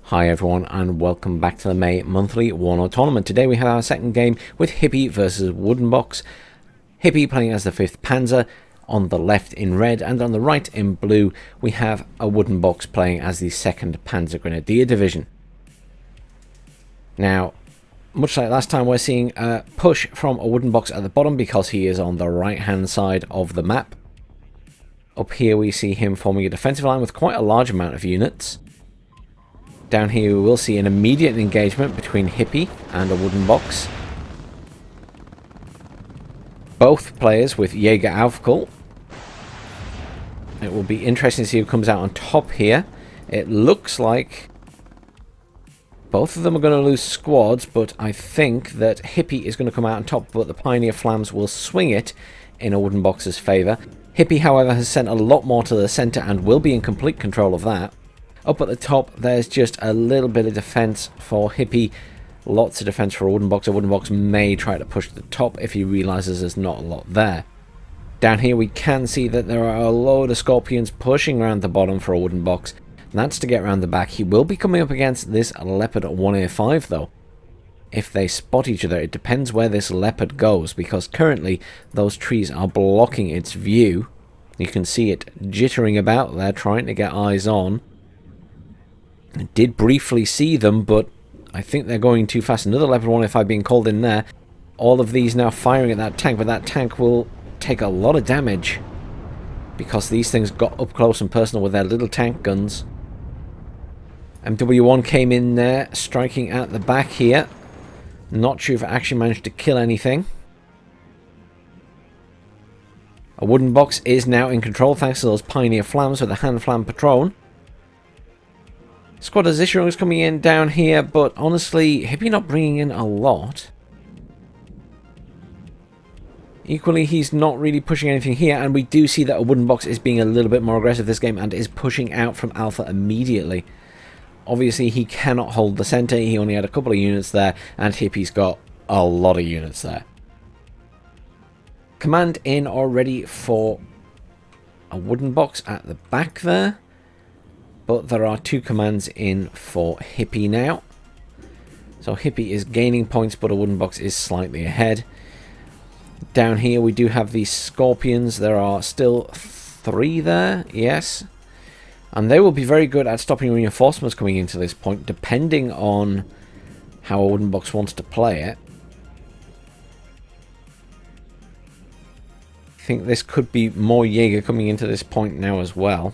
Hi everyone and welcome back to the May Monthly Warno Tournament. Today we have our second game with Hippie versus Awoodenbox. Hippie playing as the 5th Panzer on the left in red, and on the right in blue we have Awoodenbox playing as the 2nd Panzer Grenadier Division. Now, much like last time, we're seeing a push from Awoodenbox at the bottom because he is on the right hand side of the map. Up here we see him forming a defensive line with quite a large amount of units. Down here we will see an immediate engagement between Hippie and Awoodenbox. Both players with Jaeger Aufkul. It will be interesting to see who comes out on top here. It looks like both of them are going to lose squads, but I think that Hippie is going to come out on top, but the Pioneer Flams will swing it in Awoodenbox's favour. Hippie, however, has sent a lot more to the centre and will be in complete control of that. Up at the top, there's just a little bit of defence for Hippie. Lots of defence for Awoodenbox. Awoodenbox may try to push to the top if he realises there's not a lot there. Down here we can see that there are a load of Scorpions pushing around the bottom for Awoodenbox. That's to get around the back. He will be coming up against this Leopard 1A5 though. If they spot each other, it depends where this Leopard goes, because currently those trees are blocking its view. You can see it jittering about there, trying to get eyes on. I did briefly see them, but I think they're going too fast. Another Leopard 1A5 being called in there. All of these now firing at that tank, but that tank will take a lot of damage because these things got up close and personal with their little tank guns. MW1 came in there, striking at the back here. Not sure if it actually managed to kill anything. Awoodenbox is now in control thanks to those Pioneer Flams with a hand flam patron. Squad of Zisharung is coming in down here, but honestly, Hippie not bringing in a lot. Equally, he's not really pushing anything here, and we do see that Awoodenbox is being a little bit more aggressive this game and is pushing out from Alpha immediately. Obviously, he cannot hold the centre. He only had a couple of units there, and Hippie's got a lot of units there. Command in already for Awoodenbox at the back there. But there are 2 commands in for Hippie now. So Hippie is gaining points, but Awoodenbox is slightly ahead. Down here we do have these Scorpions. There are still 3 there, yes. And they will be very good at stopping reinforcements coming into this point, depending on how Awoodenbox wants to play it. I think this could be more Jaeger coming into this point now as well.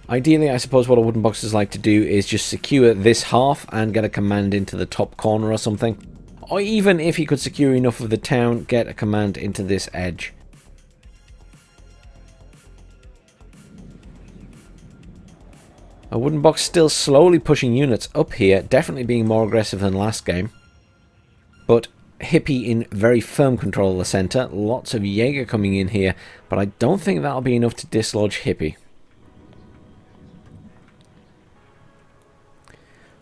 Ideally, I suppose what Awoodenboxers like to do is just secure this half and get a command into the top corner or something. Or even if he could secure enough of the town, get a command into this edge. Awoodenbox still slowly pushing units up here, definitely being more aggressive than last game. But Hippie in very firm control of the centre. Lots of Jaeger coming in here, but I don't think that'll be enough to dislodge Hippie.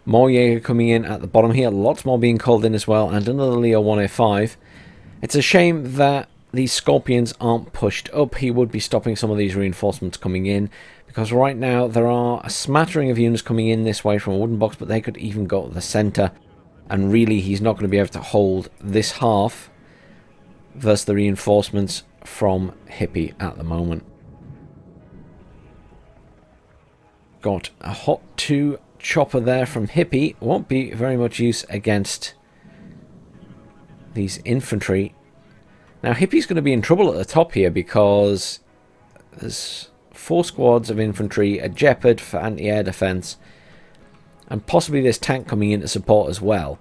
More Jaeger coming in at the bottom here, lots more being called in as well, and another Leo 1A5. It's a shame that these Scorpions aren't pushed up. He would be stopping some of these reinforcements coming in, because right now there are a smattering of units coming in this way from Awoodenbox, but they could even go to the centre, and really he's not going to be able to hold this half versus the reinforcements from Hippie at the moment. Got a hot 2 chopper there from Hippie. Won't be very much use against these infantry. Now Hippie's going to be in trouble at the top here because there's 4 squads of infantry, a Jeopard for anti-air defense, and possibly this tank coming in to support as well.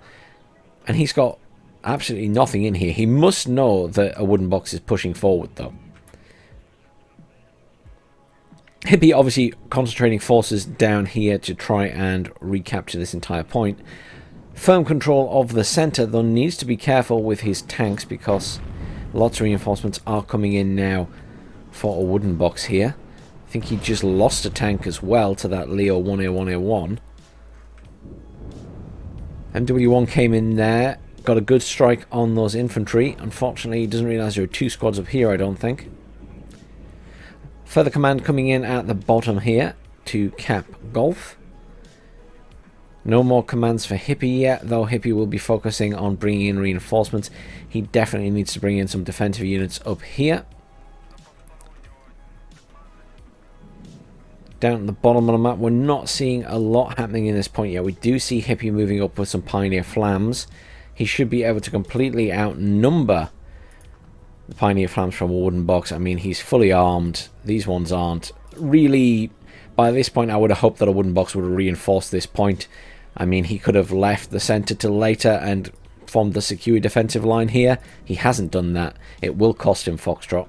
And he's got absolutely nothing in here. He must know that Awoodenbox is pushing forward though. Hippie obviously concentrating forces down here to try and recapture this entire point. Firm control of the centre, though needs to be careful with his tanks because lots of reinforcements are coming in now for Awoodenbox here. I think he just lost a tank as well to that Leo 1A1A1. MW1 came in there, got a good strike on those infantry. Unfortunately, he doesn't realise there are 2 squads up here, I don't think. Further command coming in at the bottom here to cap Golf. No more commands for Hippie yet, though Hippie will be focusing on bringing in reinforcements. He definitely needs to bring in some defensive units up here. Down at the bottom of the map, we're not seeing a lot happening in this point yet. We do see Hippie moving up with some Pioneer Flams. He should be able to completely outnumber the Pioneer Flams from Awoodenbox. I mean, he's fully armed. These ones aren't. Really, by this point, I would have hoped that Awoodenbox would have reinforced this point. I mean, he could have left the centre till later and formed the secure defensive line here. He hasn't done that. It will cost him Foxtrot.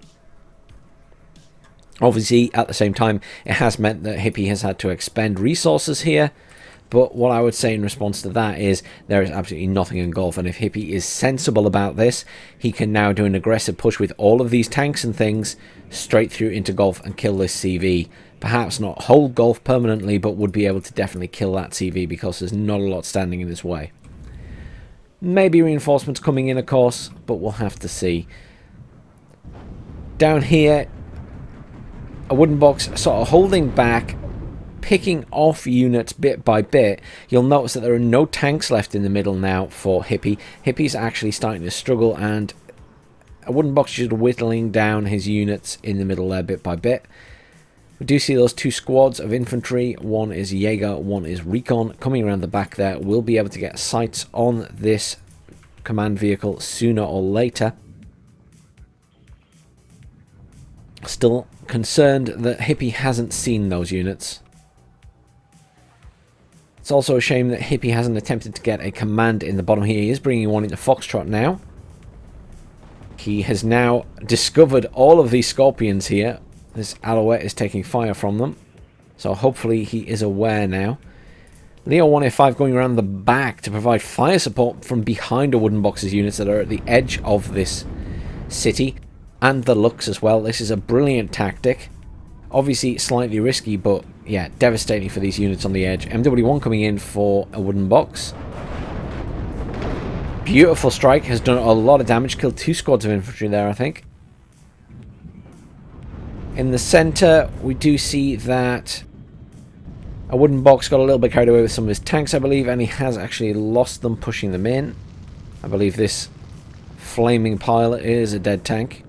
Obviously, at the same time, it has meant that Hippie has had to expend resources here. But what I would say in response to that is there is absolutely nothing in Gulf. And if Hippie is sensible about this, he can now do an aggressive push with all of these tanks and things straight through into Gulf and kill this CV. Perhaps not hold Gulf permanently, but would be able to definitely kill that CV because there's not a lot standing in his way. Maybe reinforcements coming in, of course, but we'll have to see. Down here, Awoodenbox sort of holding back, picking off units bit by bit. You'll notice that there are no tanks left in the middle now for Hippie. Hippie's actually starting to struggle, and Awoodenbox is whittling down his units in the middle there bit by bit. We do see those two squads of infantry. One is Jaeger, one is Recon. Coming around the back there, we'll be able to get sights on this command vehicle sooner or later. Still concerned that Hippie hasn't seen those units. It's also a shame that Hippie hasn't attempted to get a command in the bottom here. He is bringing one into Foxtrot now. He has now discovered all of these Scorpions here. This Alouette is taking fire from them. So hopefully he is aware now. Leo 1A5 going around the back to provide fire support from behind Awoodenbox's units that are at the edge of this city. And the Lux as well. This is a brilliant tactic. Obviously slightly risky, but yeah, devastating for these units on the edge. MW1 coming in for Awoodenbox. Beautiful strike. Has done a lot of damage. Killed 2 squads of infantry there, I think. In the centre, we do see that Awoodenbox got a little bit carried away with some of his tanks, I believe, and he has actually lost them, pushing them in. I believe this flaming pilot is a dead tank.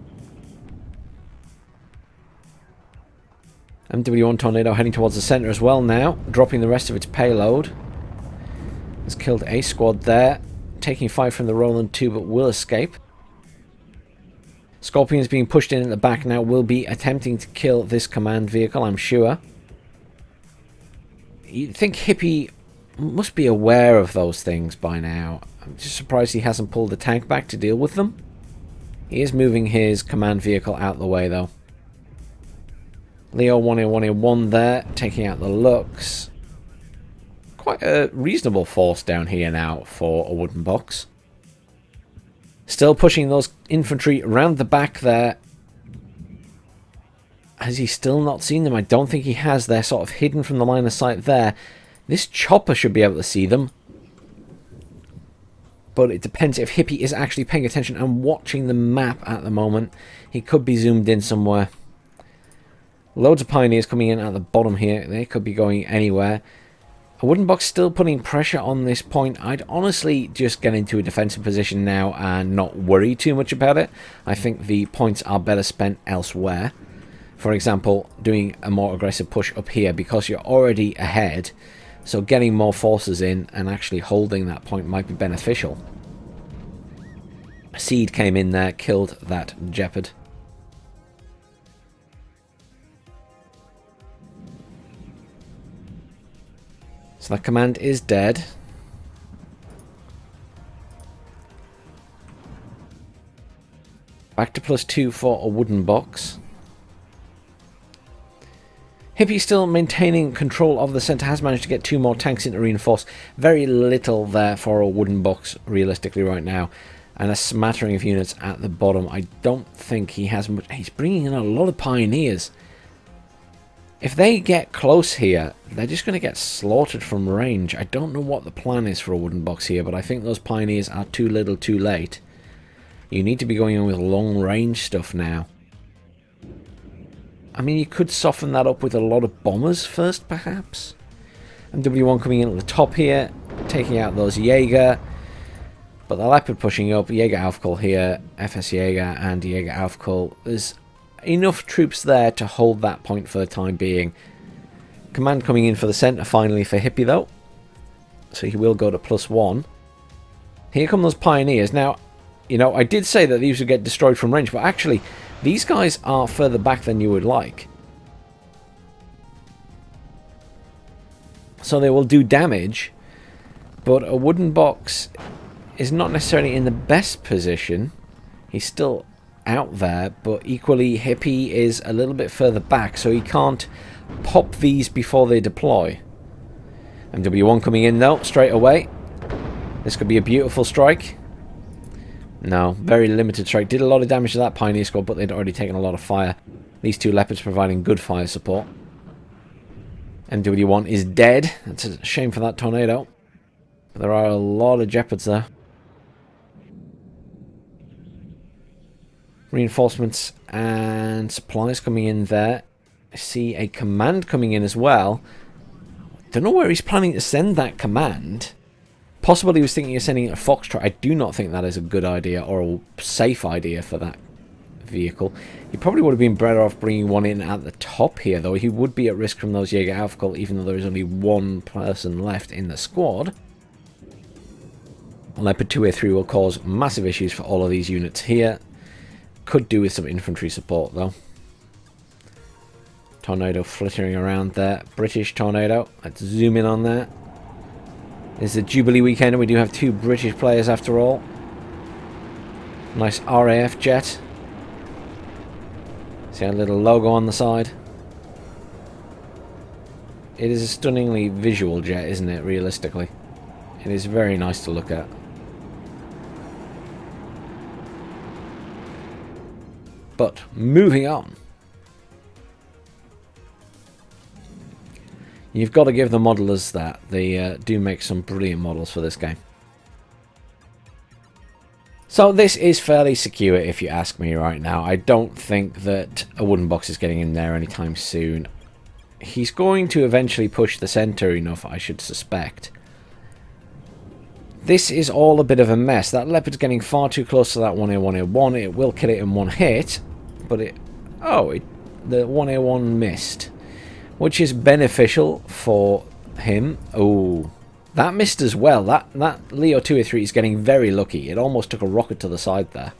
MW1 Tornado heading towards the centre as well now, dropping the rest of its payload. Has killed a squad there, taking fire from the Roland 2, but will escape. Scorpions being pushed in at the back now, will be attempting to kill this command vehicle, I'm sure. You'd think Hippie must be aware of those things by now. I'm just surprised he hasn't pulled the tank back to deal with them. He is moving his command vehicle out the way though. Leo 1A1A1 there, taking out the Lux. Quite a reasonable force down here now for Awoodenbox. Still pushing those infantry around the back there. Has he still not seen them? I don't think he has. They're sort of hidden from the line of sight there. This chopper should be able to see them. But it depends if Hippie is actually paying attention and watching the map at the moment. He could be zoomed in somewhere. Loads of Pioneers coming in at the bottom here. They could be going anywhere. Awoodenbox still putting pressure on this point. I'd honestly just get into a defensive position now and not worry too much about it. I think the points are better spent elsewhere. For example, doing a more aggressive push up here because you're already ahead. So getting more forces in and actually holding that point might be beneficial. Seed came in there, killed that Jeopard. So that command is dead. Back to +2 for Awoodenbox. Hippie still maintaining control of the centre, has managed to get 2 more tanks in to reinforce. Very little there for Awoodenbox realistically right now. And a smattering of units at the bottom. I don't think he has much. He's bringing in a lot of Pioneers. If they get close here, they're just going to get slaughtered from range. I don't know what the plan is for Awoodenbox here, but I think those Pioneers are too little too late. You need to be going on with long range stuff now. I mean, you could soften that up with a lot of bombers first, perhaps. MW1 coming in at the top here. taking out those Jaeger. But the Leopard pushing up, Jaeger Aufkall here, FS Jaeger and Jaeger Aufkall. There's enough troops there to hold that point for the time being. Command coming in for the centre finally for Hippie though. So he will go to +1. Here come those Pioneers. Now, you know, I did say that these would get destroyed from range, but actually, these guys are further back than you would like. So they will do damage, but Awoodenbox is not necessarily in the best position. He's still out there, but equally Hippie is a little bit further back, so he can't pop these before they deploy. MW1 coming in though, straight away. This could be a beautiful strike. No, very limited strike. Did a lot of damage to that Pioneer squad, but they'd already taken a lot of fire. These two Leopards providing good fire support. MW1 is dead. That's a shame for that Tornado. But there are a lot of Jeopards there. Reinforcements and supplies coming in there. I see a command coming in as well. Don't know where he's planning to send that command. Possibly he was thinking of sending it a Foxtrot. I do not think that is a good idea or a safe idea for that vehicle. He probably would have been better off bringing one in at the top here, though. He would be at risk from those Jaeger Aufkall, even though there is only one person left in the squad. Leopard 2A3 will cause massive issues for all of these units here. Could do with some infantry support, though. Tornado flittering around there. British Tornado. Let's zoom in on that. It's the Jubilee weekend and we do have two British players after all. Nice RAF jet. See our little logo on the side. It is a stunningly visual jet, isn't it, realistically? It is very nice to look at. But moving on. You've got to give the modelers that. They do make some brilliant models for this game. So this is fairly secure if you ask me right now. I don't think that Awoodenbox is getting in there anytime soon. He's going to eventually push the centre enough, I should suspect. This is all a bit of a mess. That Leopard's getting far too close to that 1A1A1. It will kill it in one hit, but the 1A1 missed. Which is beneficial for him. Oh, that missed as well. That Leo 2A3 is getting very lucky. It almost took a rocket to the side there.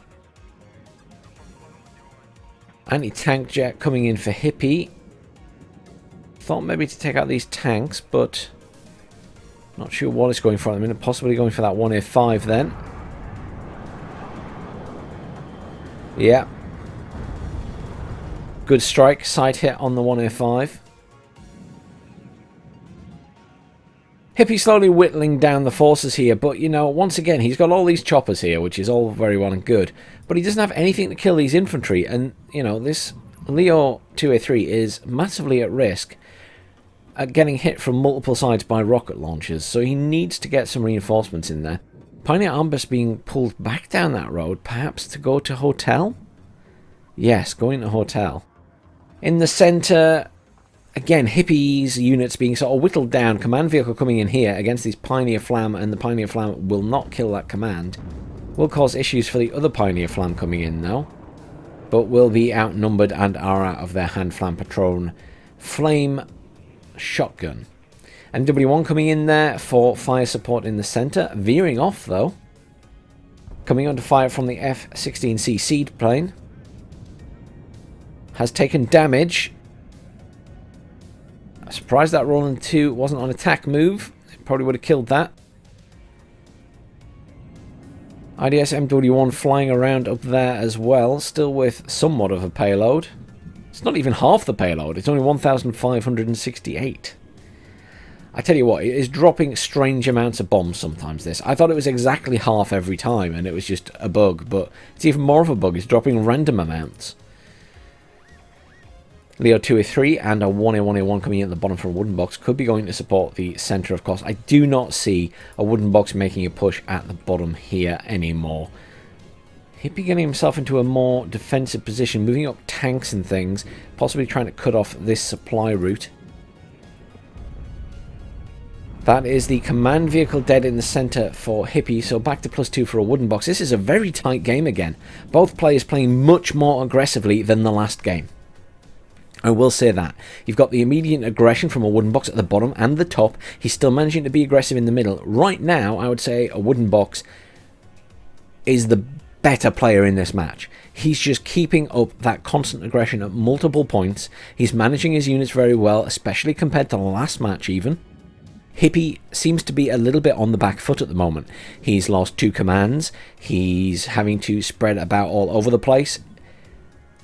Anti-tank jet coming in for Hippie. Thought maybe to take out these tanks, but not sure what it's going for at the minute. Possibly going for that 1A5 then. Yeah. Good strike. Side hit on the 1A5. Hippie slowly whittling down the forces here, but, you know, once again, he's got all these choppers here, which is all very well and good, but he doesn't have anything to kill these infantry, and, you know, this Leo 2A3 is massively at risk at getting hit from multiple sides by rocket launchers, so he needs to get some reinforcements in there. Pioneer Armbus being pulled back down that road, perhaps to go to Hotel? Yes, going to Hotel. In the centre, again, Hippie's units being sort of whittled down. Command vehicle coming in here against these Pioneer Flam, and the Pioneer Flam will not kill that command. Will cause issues for the other Pioneer Flam coming in, though. But will be outnumbered and are out of their hand Flam Patron Flame Shotgun. And W1 coming in there for fire support in the centre. Veering off, though. Coming under fire from the F-16C seed plane. Has taken damage. Surprised that Roland 2 wasn't on attack move. It probably would have killed that. IDS MW1 flying around up there as well, still with somewhat of a payload. It's not even half the payload, it's only 1,568. I tell you what, it is dropping strange amounts of bombs sometimes, this. I thought it was exactly half every time and it was just a bug, but it's even more of a bug, it's dropping random amounts. Leo 2A3 and a 1A1A1 coming in at the bottom from Awoodenbox could be going to support the centre, of course. I do not see Awoodenbox making a push at the bottom here anymore. Hippie getting himself into a more defensive position, moving up tanks and things, possibly trying to cut off this supply route. That is the command vehicle dead in the centre for Hippie, so back to +2 for Awoodenbox. This is a very tight game again. Both players playing much more aggressively than the last game. I will say that. You've got the immediate aggression from Awoodenbox at the bottom and the top. He's still managing to be aggressive in the middle. Right now, I would say Awoodenbox is the better player in this match. He's just keeping up that constant aggression at multiple points. He's managing his units very well, especially compared to the last match even. Hippie seems to be a little bit on the back foot at the moment. He's lost 2 commands. He's having to spread about all over the place.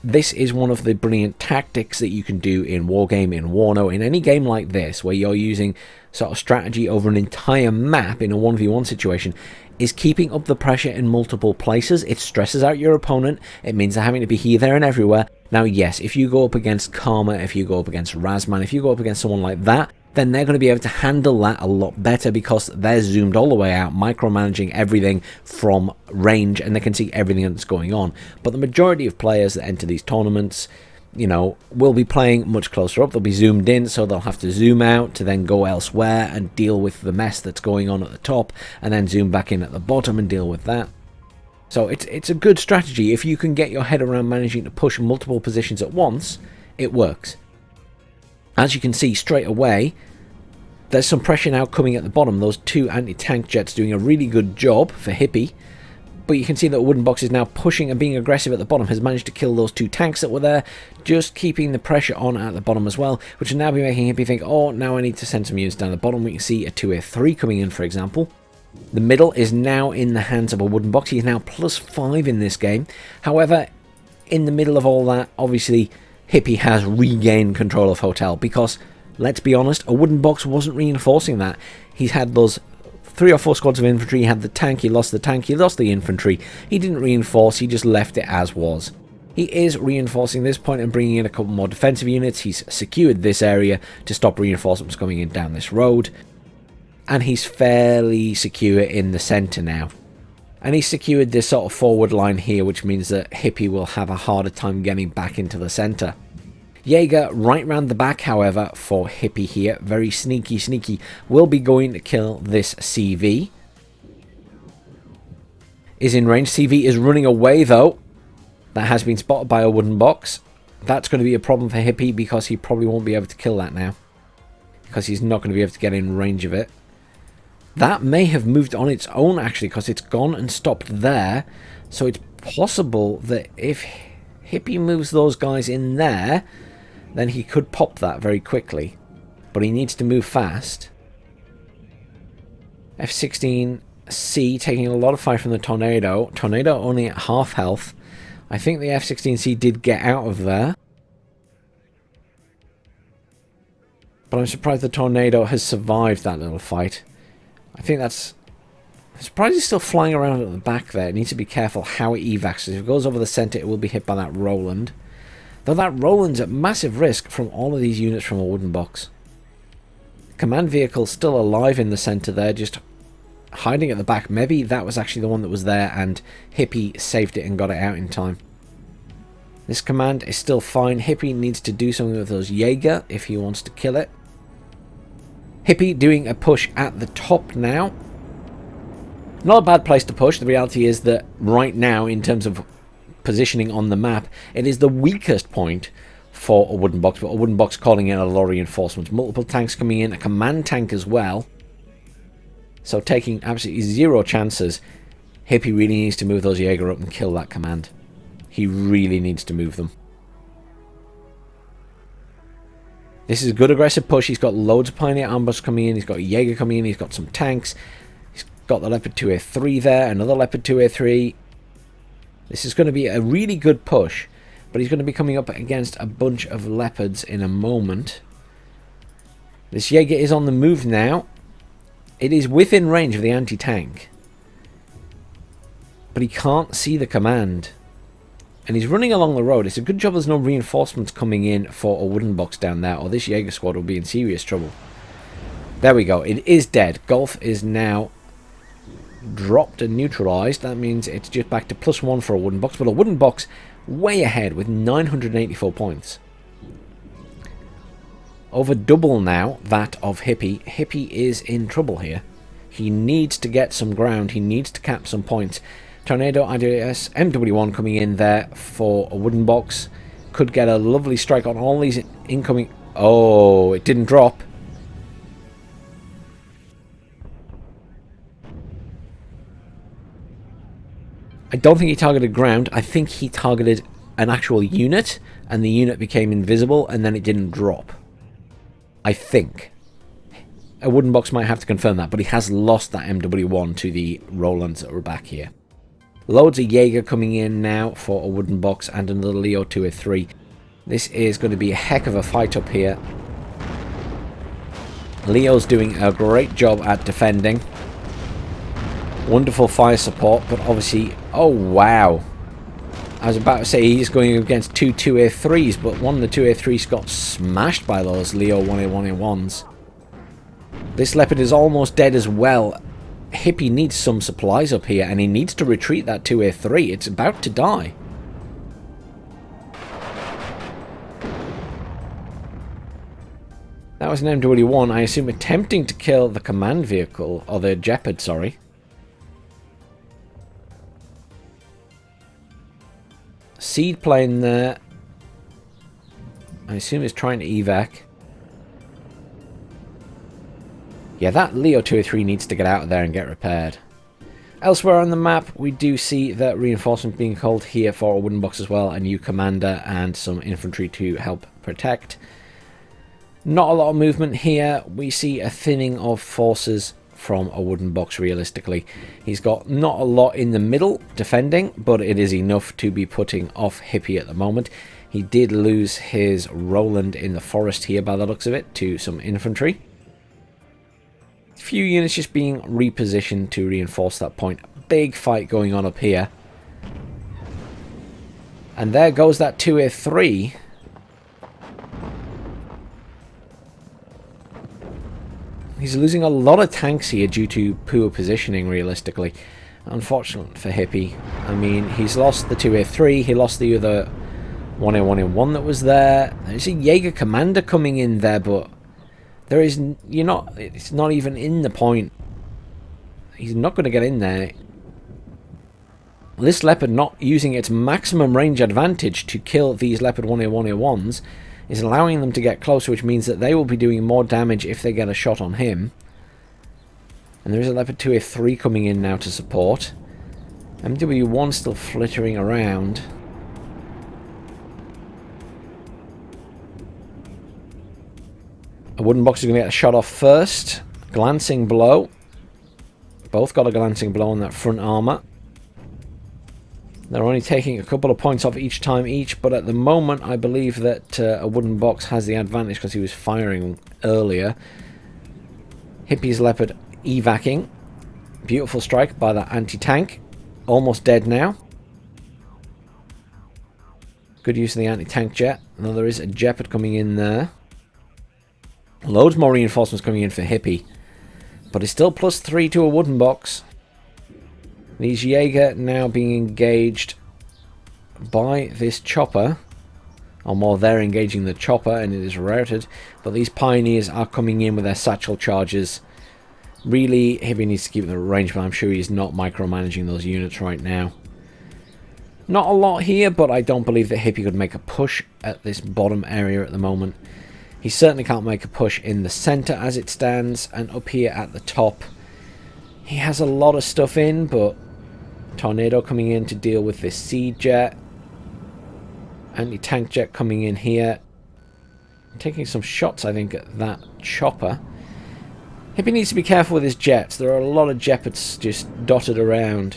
This is one of the brilliant tactics that you can do in Wargame, in Warno, in any game like this, where you're using sort of strategy over an entire map in a 1v1 situation, is keeping up the pressure in multiple places. It stresses out your opponent. It means they're having to be here, there, and everywhere. Now, yes, if you go up against Karma, if you go up against Razman, if you go up against someone like that, then they're going to be able to handle that a lot better because they're zoomed all the way out, micromanaging everything from range, and they can see everything that's going on. But the majority of players that enter these tournaments, you know, will be playing much closer up. They'll be zoomed in, so they'll have to zoom out to then go elsewhere and deal with the mess that's going on at the top, and then zoom back in at the bottom and deal with that. So it's a good strategy. If you can get your head around managing to push multiple positions at once, it works. As you can see straight away, there's some pressure now coming at the bottom. Those 2 anti-tank jets doing a really good job for Hippie. But you can see that Awoodenbox is now pushing and being aggressive at the bottom, has managed to kill those 2 tanks that were there, just keeping the pressure on at the bottom as well, which will now be making Hippie think, oh, now I need to send some units down the bottom. We can see a 2A3 coming in, for example. The middle is now in the hands of Awoodenbox. He's now +5 in this game. However, in the middle of all that, obviously, Hippie has regained control of Hotel because, let's be honest, Awoodenbox wasn't reinforcing that. He's had those 3 or 4 squads of infantry. He had the tank, he lost the tank, he lost the infantry. He didn't reinforce, he just left it as was. He is reinforcing this point and bringing in a couple more defensive units. He's secured this area to stop reinforcements coming in down this road. And he's fairly secure in the centre now. And he's secured this sort of forward line here, which means that Hippie will have a harder time getting back into the centre. Jaeger right round the back, however, for Hippie here. Very sneaky. Will be going to kill this CV. Is in range. CV is running away, though. That has been spotted by Awoodenbox. That's going to be a problem for Hippie because he probably won't be able to kill that now. Because he's not going to be able to get in range of it. That may have moved on its own, actually, because it's gone and stopped there. So it's possible that if Hippie moves those guys in there, then he could pop that very quickly. But he needs to move fast. F-16C taking a lot of fire from the Tornado. Tornado only at half health. I think the F-16C did get out of there. But I'm surprised the Tornado has survived that little fight. I think that's... I'm surprised he's still flying around at the back there. It needs to be careful how it evacs. If it goes over the centre, it will be hit by that Roland. Though that Roland's at massive risk from all of these units from Awoodenbox. Command vehicle still alive in the centre there, just hiding at the back. Maybe that was actually the one that was there and Hippie saved it and got it out in time. This command is still fine. Hippie needs to do something with those Jaeger if he wants to kill it. Hippie doing a push at the top now. Not a bad place to push. The reality is that right now, in terms of positioning on the map, it is the weakest point for Awoodenbox, but Awoodenbox calling in a lot of reinforcements. Multiple tanks coming in, a command tank as well. So taking absolutely 0 chances. Hippie really needs to move those Jaeger up and kill that command. He really needs to move them. This is a good aggressive push. He's got loads of Pioneer Ambush coming in. He's got a Jaeger coming in. He's got some tanks. He's got the Leopard 2A3 there. Another Leopard 2A3. This is going to be a really good push. But he's going to be coming up against a bunch of Leopards in a moment. This Jaeger is on the move now. It is within range of the anti-tank. But he can't see the command. And he's running along the road. It's a good job there's no reinforcements coming in for Awoodenbox down there, or this Jaeger squad will be in serious trouble. There we go. It is dead. Golf is now dropped and neutralized. That means it's just back to +1 for Awoodenbox. But Awoodenbox way ahead with 984 points. Over double now that of Hippie. Hippie is in trouble here. He needs to get some ground. He needs to cap some points. Tornado IDS MW1 coming in there for Awoodenbox. Could get a lovely strike on all these incoming... Oh, it didn't drop. I don't think he targeted ground. I think he targeted an actual unit, and the unit became invisible, and then it didn't drop. I think. Awoodenbox might have to confirm that, but he has lost that MW1 to the Rolands that were back here. Loads of Jaeger coming in now for Awoodenbox and another Leo 203. This is going to be a heck of a fight up here. Leo's doing a great job at defending. Wonderful fire support, but obviously... Oh, wow. I was about to say he's going against two 2A3s, but one of the 2A3s got smashed by those Leo 1A1A1s. This Leopard is almost dead as well. Hippie needs some supplies up here, and he needs to retreat that 2A3. It's about to die. That was an MW1, I assume attempting to kill the command vehicle, or the Jeopard, sorry. Seed plane there. I assume is trying to evac. Yeah, that Leo 203 needs to get out of there and get repaired. Elsewhere on the map, we do see that reinforcement being called here for Awoodenbox as well. A new commander and some infantry to help protect. Not a lot of movement here. We see a thinning of forces from Awoodenbox realistically. He's got not a lot in the middle defending, but it is enough to be putting off Hippie at the moment. He did lose his Roland in the forest here by the looks of it to some infantry. A few units just being repositioned to reinforce that point. Big fight going on up here. And there goes that 2A3. He's losing a lot of tanks here due to poor positioning, realistically. Unfortunate for Hippie. I mean, he's lost the 2A3, he lost the other 1A1A1 that was there. There's a Jaeger commander coming in there, but there is... it's not even in the point. He's not going to get in there. This Leopard not using its maximum range advantage to kill these Leopard 1A1A1s is allowing them to get closer, which means that they will be doing more damage if they get a shot on him. And there is a Leopard 2A3 coming in now to support. MW1 still flittering around. Awoodenbox is going to get a shot off first. Glancing blow. Both got a glancing blow on that front armour. They're only taking a couple of points off each time each, but at the moment I believe that Awoodenbox has the advantage because he was firing earlier. Hippie's Leopard evacing. Beautiful strike by that anti-tank. Almost dead now. Good use of the anti-tank jet. Now there is a Jeopard coming in there. Loads more reinforcements coming in for Hippie. But it's still +3 to Awoodenbox. These Jaeger now being engaged by this chopper. Or more, they're engaging the chopper and it is routed. But these Pioneers are coming in with their satchel charges. Really, Hippie needs to keep the range, but I'm sure he's not micromanaging those units right now. Not a lot here, but I don't believe that Hippie could make a push at this bottom area at the moment. He certainly can't make a push in the centre as it stands. And up here at the top, he has a lot of stuff in, but... Tornado coming in to deal with this seed jet. Anti-tank jet coming in here. Taking some shots, I think, at that chopper. Hippie needs to be careful with his jets. There are a lot of Jeopards just dotted around.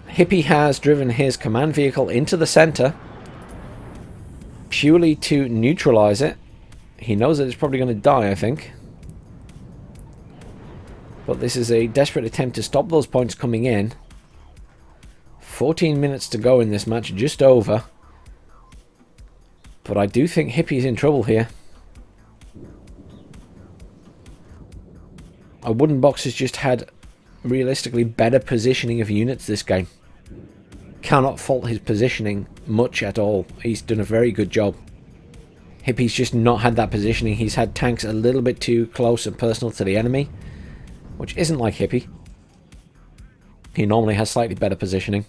Hippie has driven his command vehicle into the centre. Purely to neutralise it. He knows that it's probably going to die, I think. But this is a desperate attempt to stop those points coming in. 14 minutes to go in this match, just over. But I do think Hippie's in trouble here. Awoodenbox has just had, realistically, better positioning of units this game. cannot fault his positioning much at all. He's done a very good job. Hippie's just not had that positioning. He's had tanks a little bit too close and personal to the enemy, which isn't like Hippie. He normally has slightly better positioning.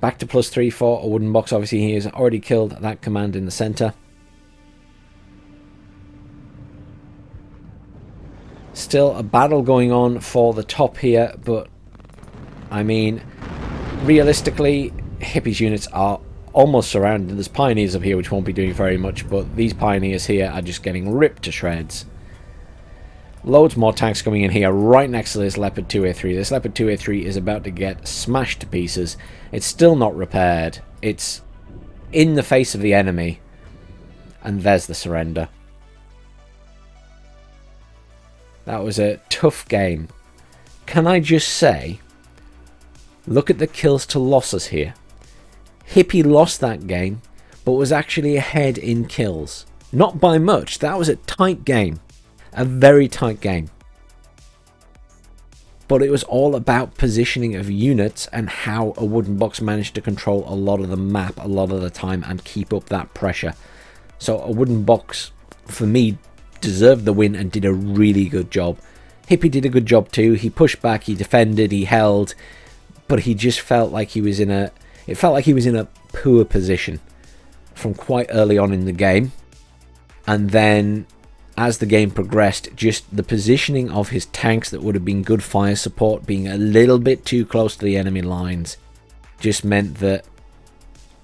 Back to +3 for Awoodenbox. Obviously, he has already killed that command in the center. Still a battle going on for the top here, but I mean, realistically, Hippie's units are almost surrounded. There's Pioneers up here which won't be doing very much, but these Pioneers here are just getting ripped to shreds. Loads more tanks coming in here right next to this Leopard 2A3. This Leopard 2A3 is about to get smashed to pieces. It's still not repaired. It's in the face of the enemy. And there's the surrender. That was a tough game. Can I just say, look at the kills to losses here. Hippie lost that game, but was actually ahead in kills. Not by much. That was a tight game. A very tight game. But it was all about positioning of units and how Awoodenbox managed to control a lot of the map a lot of the time and keep up that pressure. So Awoodenbox, for me, deserved the win and did a really good job. Hippie did a good job too. He pushed back, he defended, he held, but he just felt like he was in a... It felt like he was in a poor position from quite early on in the game. And then, as the game progressed, just the positioning of his tanks that would have been good fire support being a little bit too close to the enemy lines just meant that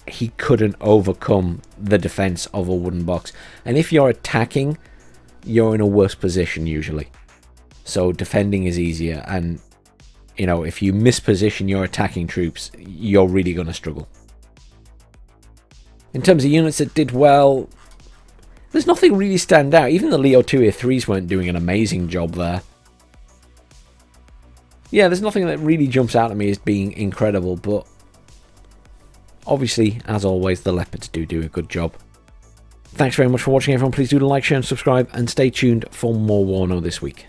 he couldn't overcome the defense of Awoodenbox. And if you're attacking, you're in a worse position usually. So defending is easier, and you know, if you misposition your attacking troops, you're really going to struggle. In terms of units that did well, there's nothing really stand out. Even the Leo 2A3s weren't doing an amazing job there. Yeah, there's nothing that really jumps out at me as being incredible, but obviously, as always, the Leopards do a good job. Thanks very much for watching, everyone. Please do like, share and subscribe, and stay tuned for more Warno this week.